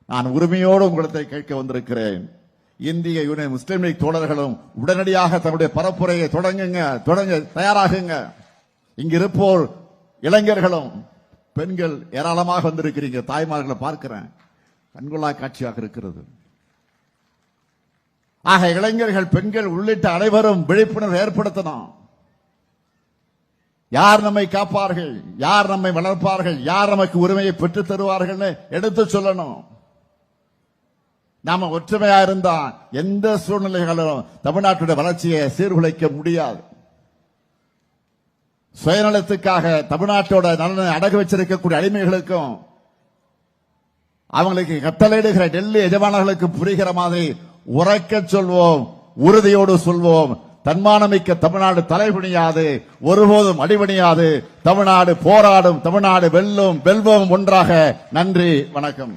நான் உரிமையோடு உங்களிடத்தை கேட்க வந்திருக்கிறேன். இந்திய யூனியன் முஸ்லீம் லீக் தோழர்களும் உடனடியாக தன்னுடைய பரப்புரையை தொடங்க தயாராகுங்க. இங்கு இருப்போர் இளைஞர்களும் பெண்கள் ஏராளமாக வந்திருக்கிறீங்க. தாய்மார்களை பார்க்கிறேன், கண்கொள்ளா காட்சியாக இருக்கிறது. ஆக இளைஞர்கள், பெண்கள் உள்ளிட்ட அனைவரும் விழிப்புணர்வு ஏற்படுத்தணும். யார் நம்மை காப்பார்கள், யார் நம்மை வளர்ப்பார்கள், யார் நமக்கு உரிமையை பெற்றுத் தருவார்கள் எடுத்து சொல்லணும். நாம ஒற்றுமையா இருந்தா எந்த சூழ்நிலைகளும் தமிழ்நாட்டுடைய வளர்ச்சியை சீர்குலைக்க முடியாது. சுயநலத்துக்காக தமிழ்நாட்டோட நலனை அடகு வச்சிருக்கக்கூடிய அடிமைகளுக்கும் அவங்களுக்கு கட்டளையிடுகிற டெல்லி எஜமானர்களுக்கு புரிகிற மாதிரி உரைக்க சொல்வோம், உறுதியோடு சொல்வோம். தன்மானமிக்க தமிழ்நாடு தலைபணியாது, ஒருபோதும் அடிபணியாது. தமிழ்நாடு போராடும், தமிழ்நாடு வெல்லும், வெல்வோம் ஒன்றாக. நன்றி, வணக்கம்.